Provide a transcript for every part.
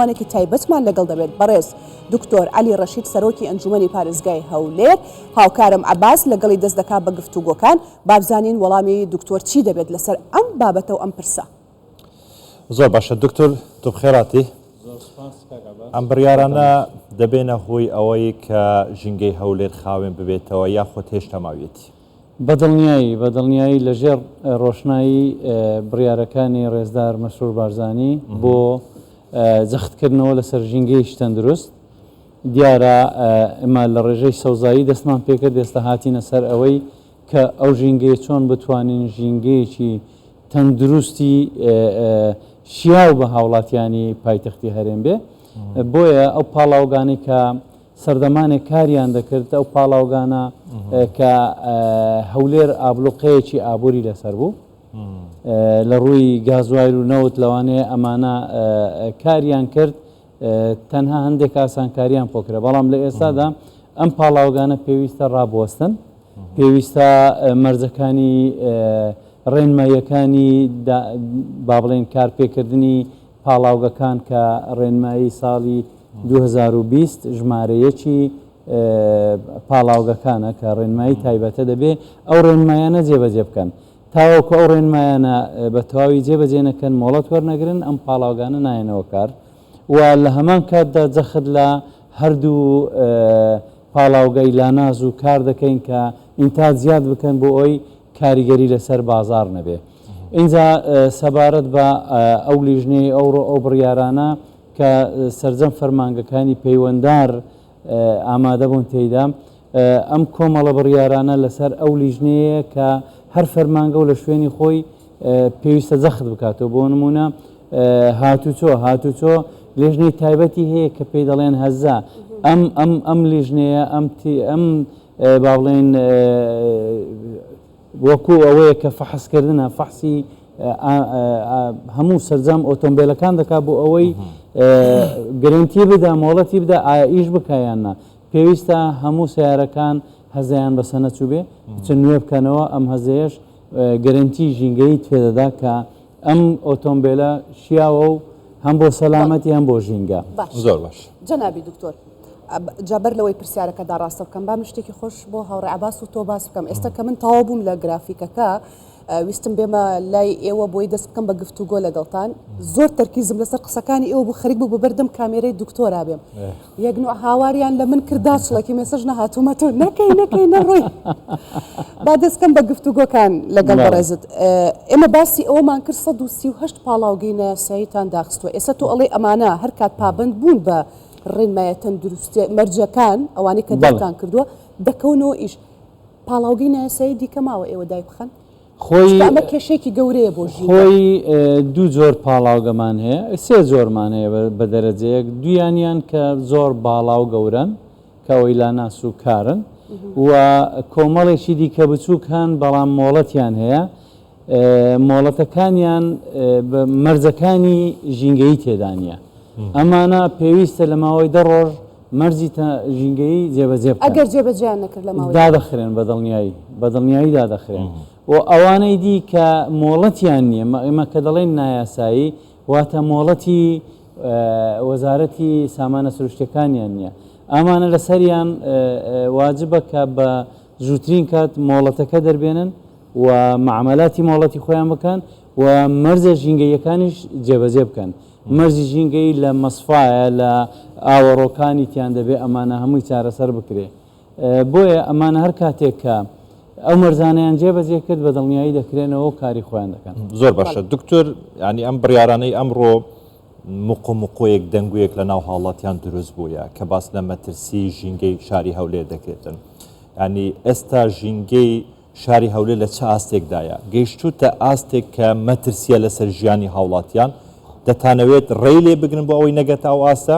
وانێکی تایبەتمان لەگەڵ دەبێت بەڕێز دکتۆر عەلی ڕەشید سەرۆکی ئەنجومەنی پارێزگای هەولێر هاوکارم عەباس لەگەڵی دەست دەکات بە گفتوگۆکان بابزانین وەڵامی دکتۆر چی دەبێت لەسەر ئەم بابەتە و ئەم پرسە. زۆر باشە دکتۆر تۆ بخێراتی. ئەم بڕیارانە دەبێنە هۆی ئەوەی کە ژینگەی هەولێر خاوێن ببێتەوە یاخۆ هێشتا ماوێتی. بەدڵنیایی لەژێر ڕۆشنایی بڕیارەکانی ڕێزدار مەسرور بارزانی بۆ جەختکردنەوە لەسەر ژینگەی تەندروست دیارە ئێمە لە ڕێژەی سەوزایی دەستمان پێکرد ئێستا هاتینە سەر ئەوەی کە ئەو ژینگەیە چۆن بتوانین ژینگەیەکی تەندروستی شیاو بە هاوڵاتیانی پایتەختی هەرێم بێ. بۆیە ئەو پاڵاوگانی کە سەردەمانێک کاریان دەکرد ئەو پاڵاوگانە کە هەولێر ئابلوقەیەکی ئابووری لەسەر بوو لە ڕووی گازوایل و نەوت لەوانەیە ئەمانە کاریان کرد تەنها هەندێک ئاسانکاریان پۆکرە بەڵام لە ئێستادا ئەم پاڵاوگانە پێویستە ڕابوەستن پێویستە مەرجەکانی ڕێنماییەکانی با بڵێن کارپێکردنی پاڵاوگەکان کە ڕێنمایی ساڵی 2020 ژمارەیەکی پاڵاوگەکانە کە ڕێنمایی تایبەتە دەبێ ئەو ڕێنمایانە جێبەجێ بکەن تاوەکو ئەو ڕێنمایانە بە تەواوی جێبەجێ نەکەن مۆڵەت وەرنەگرن ئەم پاڵاوگانە نایەنەوە کار و لە هەمان کاتدا جەخت لە هەردوو پاڵاوگەی لااناز و کار دەکەین کە ئینتاج زیاد بکەن بۆ ئەوی کاریگەری لەسەر بازار نەبێ. اینجا سەبارەت بە ئەو لیژنەی ئەو بڕیارانە کە سەرجەم فەرمانگەکانی پەیوەنددار ئامادە بوون تێیدا ئەم کۆمەڵە بڕیارانە لەسەر ئەو لیژنەیە کە هەر فەرمانگە و لە شوێنی خۆی پێویستە جەخت بکاتەوە بۆ نمونە هاتوچۆ لێژنەی تایبەتی هەیە کە پێی دەڵێن هەزا ئەم لیژنەیە ئەم با بڵێن وەکو ئەوەیە کە فەحسکردنە فەحسی هەموو سەرجەم ئۆتۆمبیلەکان دەکات بۆ ئەوەی گەرنتی بدا مۆڵەتی بدا ئایا ئیش بکایاننا پێویستە هەموو سیارەکان هەزایان بەسە نەچوو بێ چ نوێ بکەنەوە ئەم هەزەیەش گەرنتی ژینگەی تێدەدا کە ئەم ئۆتۆمبیلە شیاوە و هەم بۆ سەلامەتی هەم بۆ ژینگە. زۆر باش جەنابی دکتۆر جابەر لەوەی پرسیارەکەدا ڕاستە بکەم با شتێکی خۆش بۆ هاوڕێ عەباس و تۆ باس بکەم ئێستا کە من تەواو بووم لە گرافیکەکە ویستم بێمە لای ئێوە بۆی دەست بکەم بە گفتوگۆ لەگەڵتان زۆر تەرکیزم لەسەر قسەکانی ئێوە بوو خەریک بوو بەبەردەم کامێرەی دکتۆرا بێم یەک نوع هاواریان لە من کردا چڵێکی مێسەژ نەهاتوومەتەوە نەکەی نەڕۆی با دەستکەم بە گفتوگۆکان لەگەڵ بەڕێزت ئێمە باسی ئەوەمان کرد 138 پاڵاوگەی نایاساییتان داخستووە ئێستا تۆ ئەڵێ ئەمانە هەر کات پابند بوون بە ڕێنمایە تەندروستی مەرجەکان ئەوانەی کە دەستان کردووە دەکەونەوە ئیش پاڵاوگەی نایاسایی دیکە ماوە ئێوە دای بخەن ئەمە کێشێکی گەورەیە بۆ خۆی دوو جۆر پاڵاوگەمان هەیە سێ جۆرمان هەیە بە دەرەجەیەک دویانیان کە زۆر باڵاو گەورن کە ئەوەی لااناس و کارن و کۆمەڵێکی دیکە بچووکان بەڵام مۆڵەتیان هەیە مۆڵەتەکانیان مەرجەکانی ژینگەی تێدانە ئەمانە پێویستە لە ماوەی 10 ڕۆژ مەرجی ژینگەی جێبەجێ بکەن ئەگەر جێبەجێیان نەکرد لە ماوەی دادەخرێن بەدڵنیایی دادەخرێن و ئەوانەی دی کە مۆڵەتیان نییە ئێمە کە دەڵێن نایاسایی واتە مۆڵەتی وەزارەتی سامانە سروشتەکانیان نییە ئەمانە لەسەریان واجبە کە بە زووترین کات مۆڵەتەکە دەربێنن و معاملاتی مۆڵەتی خۆیان بکەن و مەرجە ژینگەیەکانیش جێبەجێ بکەن مەرجی ژینگەی لە مەسفایە لە ئاوەڕۆکانی تیان دەبێت ئەمانە هەمووی چارەسەر بکرێ بۆیە ئەمانە هەر کاتێک کە ئەو مەرزانیان جێبەجێ کرد بە دڵنیایی دەکرێنەوە و کاری خۆیان دەکەن. زۆر باشە دکتۆر ینی ئەم بڕیارانەی ئەمڕۆ مقۆیەک دەنگویەک لە ناو حاڵاتیان دروست بووە کە باس لە مەترسی ژینگەی شاری هەولێر دەکرێتن ینی ئێستا ژینگەی شاری هەولێر لە چه ئاستێکدایە گەیشتوتە ئاستێک کە مەترسیە لەسەر ژیانی هاوڵاتیان دەتانەوێت ڕێی لێ بگرن بۆ ئەوەی نەگەتە ئەو ئاستە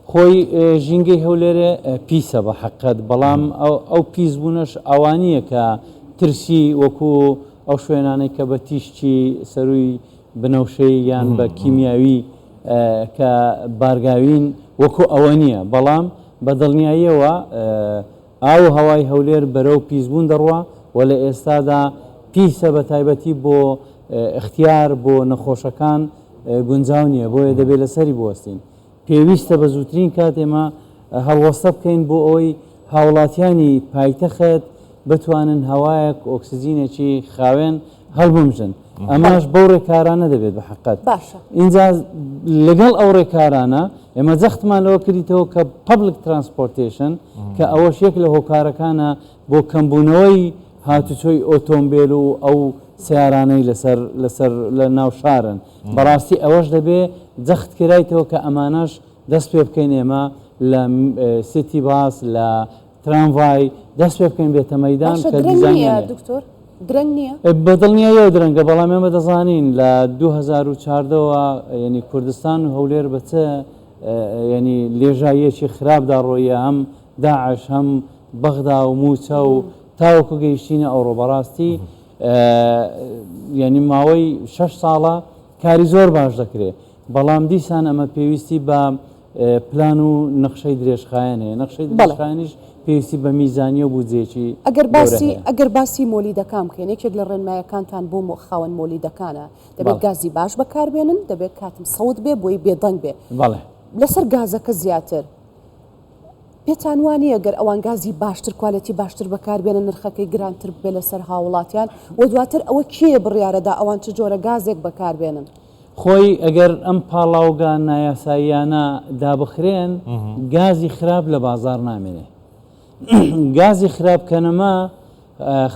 خۆی ژینگەی هەولێرە پیسە بە حەقەت بەڵام ئەو پیسبوونەش ئەوانییە کە ترسی وەکو ئەو شوێنانەی کە بە تیشتی سەروی بنەوشەی یان بە کیمیاوی کە بارگاوین وەکو ئەوە نییە بەڵام بە دڵنیاییەوە ئاو هەوای هەولێر بەرەو پیسبوون دەڕوا و لە ئێستادا پیسە بە تایبەتی بۆ اختیار بۆ نەخۆشەکان گونجاو نییە بۆیە دەبێت لەسەری بوەستین پێویستە بە زووترین کات ئێمە هەڵوەستە بکەین بۆ ئەوەی هاوڵاتیانی پایتەخت بتوانن هەوایەک ئۆکسسیجینێکی خاوێن هەڵبمژن. ئەماش بەو ڕێکارانە دەبێت بە حقیقت. باشە اینجا لەگەڵ ئەو ڕێکارانە ئێمە جەختمان لەوە کردیتەوە کە پبلیک ترانسپۆرتیشن کە ئەوەش یەک لە هۆکارەکانە بۆ کەمبوونەوەی هاتوچۆی ئۆتۆمبیل و ئەو سیارانەی لەسەر لە ناو شارن. بەڕاستی ئەوەش دەبێ جەخت کرایتەوە کە ئەمانەش دەست پێ بکەین ئێمە لە سیتی باس لە ترامڤای دەست پێ بکەین بێتە مەیدان کە دیزاین دکتۆر درەنگ نییە بەدڵنیایە درەنگە بەڵام ئێمە دەزانین لە 2014ەوە ینی کوردستان و هەولێر بەچە ینی لێژایەکی خراپدا ڕۆیە هەم داعش هەم بەغدا و موچە و تاوەکو گەیشتینە ئەوڕۆ بەڕاستی ینی ماوەی 6 ساڵە کاری زۆر باش دەکرێت بەڵام دیسان ئەمە پێویستی بە پلان و نەخشەی درێژخایەن هەیە نەخشەی درێژخایەنیش پێویستی بە میزانیە و بودجێکی ئەگەر باسی مۆلیدەکان بکەین یەکێک لە ڕێنمایەکانتان بۆ خاوەن مۆلیدەکانە دەبێت گازی باش بەکاربێنن دەبێت کاتم سەوت بێ بۆی بێدەنگ بێ لەسەر گازەکە زیاتر پێتان وانە گەر ئەوان گازی باشتر کوالەتی باشتر بەکاربێنن نرخەکەی گرانتر بێ لەسەر هاوڵاتیان و دواتر ئەوە کێ بڕیارەدا ئەوان چ جۆرە گازێک بەکاربێنن خۆی ئەگەر ئەم پاڵاوگان نایاساییانە دابخرێن گازی خراپ لە بازار نامێنێ گازی خراپکەنەما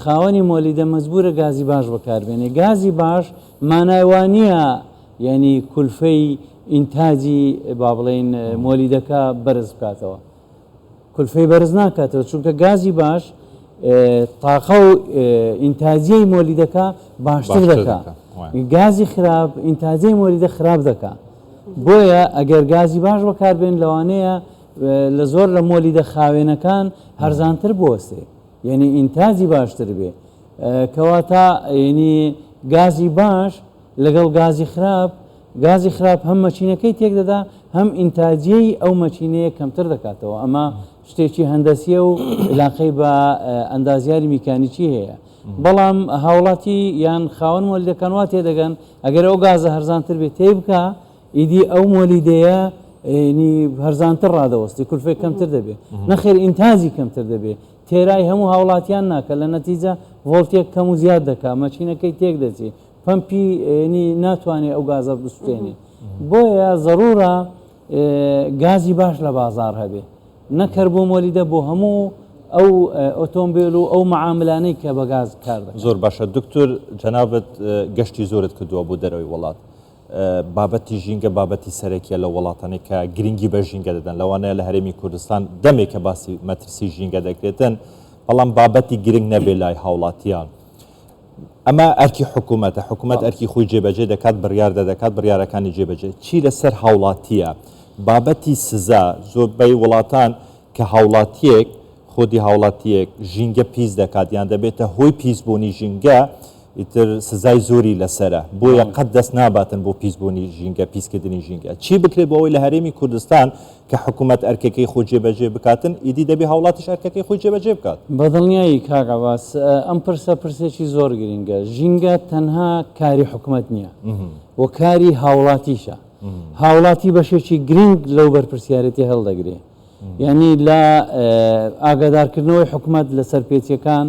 خاوەنی مۆلیدە مەجبورە گازی باش بەکاربێنێ گازی باش مانایوانیە ینی کولفەی ئینتاجی با بڵێن مۆلیدەکە بەرز بکاتەوە کولفەی بەرز ناکاتەوە چونکە گازی باش تاقە و ئینتاجیەی مۆلیدەکە باشتر دەکات گازی خراپ ئینتاجیەی مۆلیدە خراپ دەکات بۆیە ئەگەر گازی باش بەکاربێن لەوانەیە لە زۆر لە مۆلیدە خاوێنەکان هەرزانتر بوەستێ یعنی ئینتاجی باشتر بێ کەواتە ینی گازی باش لەگەڵ گازی خراپ هەم مەچینەکەی تێک دەدا هەم ئینتاجیەی ئەو مەچینەیە کەمتر دەکاتەوە ئەمە شتێکی هەندەسیە و علاقەی بە ئەندازیاری میکانیکی هەیە بەڵام هاوڵاتی یان خاوەن مۆلیدەکان وا تێدەگەن ئەگەر ئەو گازە هەرزانتر بێت تێ بکە ئیدی ئەو مۆلیدەیە ینی هەرزانتر ڕادەوەستی کولفەی کەمتر دەبێت نەخێر ئینتاجی کەمتر دەبێت تێرای هەموو هاوڵاتیان ناکە لە نەتیجە ڤۆڵتێک کەم و زیاد دەکات مەچینەکەی تێک دەچێت پمپی ینی ناتوانێت ئەو گازە بسوێنێ بۆیە زەڕورە گازی باش لە بازار هەبێ نەکەر بۆ مۆلیدە بۆ هەموو ئەو ئۆتۆمبیل و ئەو معاملانەی کە بە گاز کار دەکات زۆر باشە دکتۆر جەنابەت گەشتی زۆرت کردووە بۆ دەرەوەی وڵات بابەتی ژینگە بابەتی سەرەکیە لە وڵاتانی کە گرنگی بە ژینگە دەدەن لەوانەیە لە هەرێمی کوردستان دەمێک کە باسی مەترسی ژینگە دەکرێتن بەڵام بابەتی گرنگ نەبێ لای هاوڵاتیان ئەمە ئەرکی حکوومەتە حکوومەت ئەرکی خۆی جێبەجێ دەکات بڕیار دەکات بڕیارەکانی جێبەجێ چی لەسەر هاوڵاتیە بابەتی سزا زۆربەی وڵاتان کە هاوڵاتیەک خۆدی هاوڵاتیەک ژینگە پیس دەکات یان دەبێتە هۆی پیسبوونی ژینگە ئیتر سزای زۆری لەسرە بۆیە قەت دەست ناباتن بۆ پیسبوونی ژینگە پیسکردنی ژینگە چی بکرێت بۆ ئەوەی لە هەرێمی کوردستان کە حکوومەت ئەرکەکەی خۆی جێبەجێ بکاتن ئیدی دەبێ هاوڵاتیش ئەرکەکەی خۆی جێبەجێ بکات بەدڵنیایی کاکەواس ئەم پرسێکی زۆر گرنگە ژینگە تەنها کاری حکوومەت نییە و کاری هاوڵاتیشە هاوڵاتی بەشێکی گرنگ لەو بەرپرسیارەتی هەڵدەگرێ یعنی لە ئاگادارکردنەوەی حکوومەت لە سەرپێچیەکان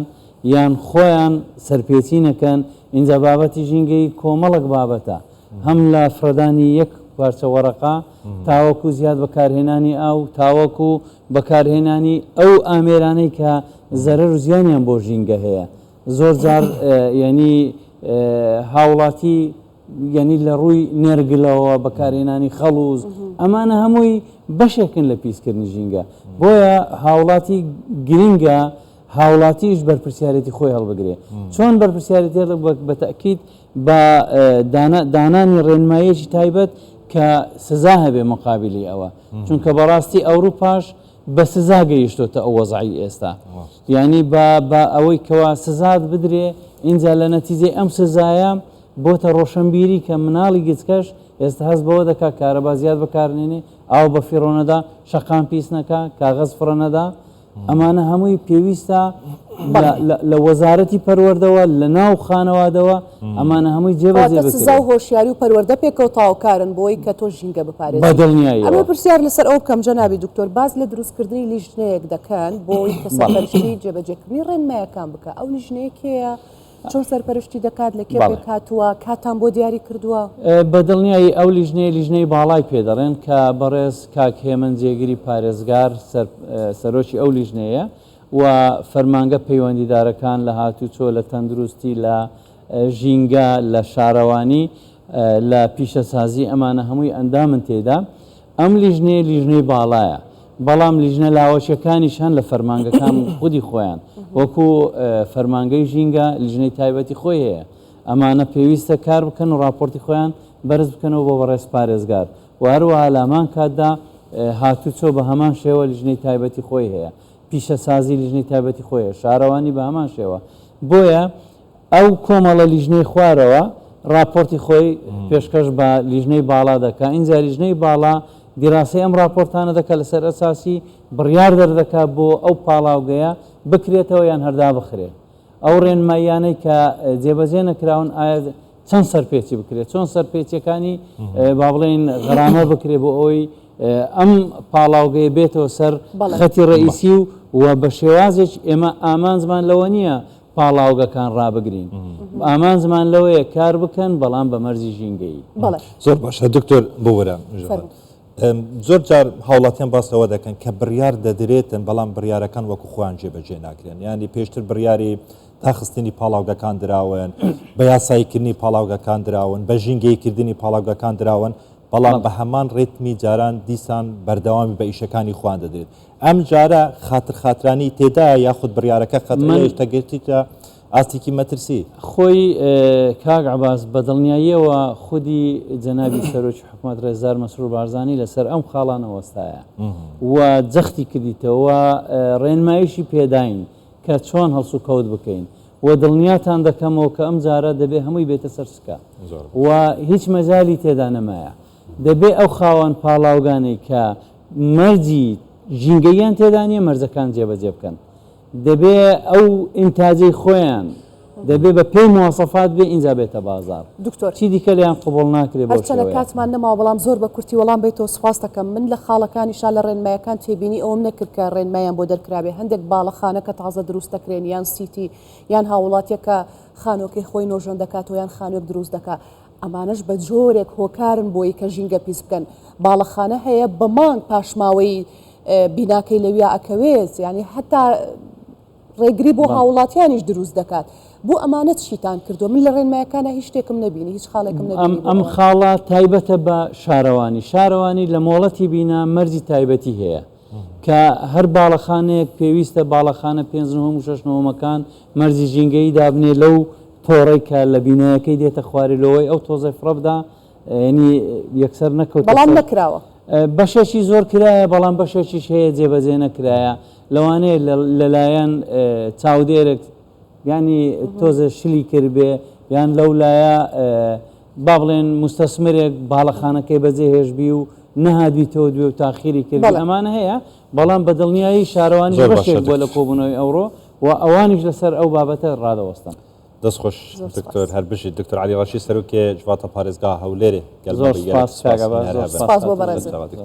یان خۆیان سەرپێچی نەکەن اینجا بابەتی ژینگەی کۆمەڵک بابەتە هەم لە فرەدانی یەک پارچە وەرەقا تاوەکو زیاد بەکارهێنانی ئاو تاوەکو بەکارهێنانی ئەو ئامێرانەی کە زەرەر و زیانیان بۆ ژینگە هەیە زۆر جار ینی هاوڵاتی ینی لە ڕووی نێرگلەوە بەکارهێنانی خەڵوز ئەمانە هەمووی بەشێکن لە پیسکردنی ژینگە بۆیە هاوڵاتی گرنگە هاوڵاتیش بەرپرسیارەتی خۆی هەڵبگرێ چۆن بەرپرسیارەتی بە تەکید بە دانانی ڕێنماییەکی تایبەت کە سزا هەبێ مقابلی ئەوە چونکە بەڕاستی ئەوروپاش بە سزا گەیشتۆتە ئەو وەزعی ئێستا یعنی بە ئەوەی کەوا سزات بدرێ اینجا لە نەتیجەی ئەم سزایە بۆتە ڕۆشنبیری کە مناڵی گچکەش ئێستا هەست بەوە دەکات کارەبا زیاد بەکارنێنێ ئاو بە فیڕۆنەدا شەقام پیس نەکە کاغەز فڕەنەدا ئەمانە هەمووی پێویستە لە وەزارەتی پەروەردەوە لە ناو خانەوادەوە ئەمانە هەمووی جێبەجێ سزا و هۆشیاری و پەروەردە پێکەوتاوکارن بۆی کە تۆ ژینگە بپارێزیت. بەدڵنیایی ئەمە پرسیار لەسەر ئەو بکەم جەنابی دکتۆر، باز لە دروستکردنی لیژنەیەک دەکەن بۆی کە سەرپەرشتی جێبەجێکردنی ڕێنمایەکان بکە. ئەو لیژنەیەکەیە چۆن سەرپەرشتی دەکات، لە کێ پێک هاتووە، کاتان بۆ دیاری کردووە؟ بەدڵنیایی ئەو لیژنەی باڵای پێدەڕێن کە بەڕێز کاک هێمن جێگیری پارێزگار سەرۆکی ئەو لیژنەیە و فەرمانگە پەیوەندیدارەکان لە هاتوچۆ لە تەندروستی لە ژینگە لە شارەوانی لە پیشەسازی ئەمانە هەمووی ئەندامن تێدا. ئەم لیژنەی باڵایە، بەڵام لیژنە لاوەشەکانیش هەن لە فەرمانگەکان خودی خۆیان وەکو فەرمانگەی ژینگە لیژنەی تایبەتی خۆی هەیە. ئەمانە پێویستە کار بکەن و راپۆرتی خۆیان بەرز بکەنەوە بۆ بەڕێز پارێزگار و هەروەها لە هەمان کاتدا هاتوچۆ بە هەمان شێوە لیژنەی تایبەتی خۆی هەیە، پیشەسازی لیژنەی تایبەتی خۆیە، شارەوانی بە هەمان شێوە. بۆیە ئەو کۆمەڵە لیژنەی خوارەوە راپۆرتی خۆی پێشکەش بە لیژنەی باڵا دەکات. اینجا لیژنەی باڵا دیراسی ئەم راپۆرتانە دەکات لەسەر ئەساسی بڕیار دەردەکات بۆ ئەو پاڵاوگەیە بکرێتەوە یان هەردا بخرێت. ئەو ڕێنماییانەی کە جێبەجێ نەکراون ئایا چەند سەرپێچی بکرێت، چۆن سەرپێچیەکانی با بڵێن غەرامە بکرێت بۆ ئەوی ئەم پاڵاوگەیە بێتەوە سەر خەتی ڕئیسی و بە شێوازێک ئێمە ئامانزمان لەوە نییە پاڵاوگەکان ڕابگرین، ئامانزمان لەوەیە کار بکەن بەڵام بە مەرزی ژینگەیی. زۆر باشە دکتۆر بوەرە. زۆر جار هاوڵاتیان باسەوە دەکەن کە بڕیار دەدرێتن بەڵام بڕیارەکان وەکو خۆیان جێبەجێ ناکرێن، ینی پێشتر بڕیاری تاخستنی پاڵاوگەکان دراون، بە یاساییکردنی پاڵاوگەکان دراون، بە ژینگەیکردنی پاڵاوگەکان دراون، بەڵام بە هەمان ڕێتمی جاران دیسان بەردەوامی بە ئیشەکانی خوان دەدرێت. ئەم جارە خاترخاترانی تێدا یاخود بڕیارەکە خەتەگرتیتە ئاستێکی مەترسی خۆی کاک عەباس بەدڵنیاییەوە خودی جەنابی سەرۆکی حکوومەت ڕێزدار مەسرور بارزانی لەسەر ئەم خاڵانە وەستایە و جەختی کردیتەوە ڕێنماییشی پێداین کە چۆن هەڵسو کەوت بکەین و دڵنیاتان دەکەمەوە کە ئەم جارە دەبێت هەمووی بێتە سەرسکە و هیچ مەجالی تێدا نەمایە. دەبێت ئەو خاوەن پاڵاوگانەی کە مەرجی ژینگەییان تێدا نیە مەرجەکان جێبەجێ بکەن، دەبێت ئەو ئینتاجەی خۆیان دەبێت بە پێی مواسەفات بێ ئینجا بێتە بازار. دکتۆر چی دیکە لیان قبول ناکرێت بۆ چەنە کاتمان نەماوە بەڵام زۆر بە کورتی وەڵام بێتەوە سپاس دەکەم. من لە خاڵەکانیشان لە ڕێنمایەکان تێبینی ئەوم نەکرد کە ڕێنمایان بۆ دەرکرابێ هەندێک باڵەخانە کە تازە دروست دەکرێن یان سیتی یان هاوڵاتیەکە خانۆکەی خۆی نۆژەن دەکاتەوە یان خانوێک دروست دەکات، ئەمانەش بە جۆرێک هۆکارن بۆی کە ژینگە پیس بکەن. باڵەخانە هەیە بە مانگ پاشماوەی بیناکەی لەویا ئەکەوێت، ینی هەتا ڕێگری بۆ هاوڵاتیانیش دروست دەکات. بۆ ئەمانەت شیتان کردو من لە ڕێنمایەکانە هیچ شتێکم نەبینی، هیچ خاڵێکم نەبینی. ئەم خاڵە تایبەتە بە شارەوانی لە مۆڵەتی بینا مەرجی تایبەتی هەیە کە هەر باڵەخانەیەک پێویستە باڵەخانە 5 و 6 مەرجی ژینگەی دابنێ لەو تۆڕی کە لە بینایەکەی دێتە خوارلەوەی ئەو تۆزەی فڕەبدا، ینی یەکسەر نەکەوت بەڵام نەکراوە. بەشێکی زۆر کرایە بەڵام بەشێکیش هەیە جێبەجێ نەکرایە، لەوانەیە لەلایەن چاودێرێک ینی تۆزە شلی کردبێ یان لەولایە با بڵێن مستەسمرێک باڵەخانەکەی بەجێ هێشبی و نەهادویتەوە دوێ و تاخیری کرد. ئەمانە هەیە بەڵام بەدڵنیایی شارەوانی بەشێک بۆ لە کۆبوونەوەی ئەوڕۆ و ئەوانیش لەسەر ئەو بابەتە ڕادەوەستن. دەستخۆش دکتۆر هەر بژیت دکتۆر علی ڕەشید سەرۆکی جواتە پارێزگا هەولێرێ زۆر سپاس.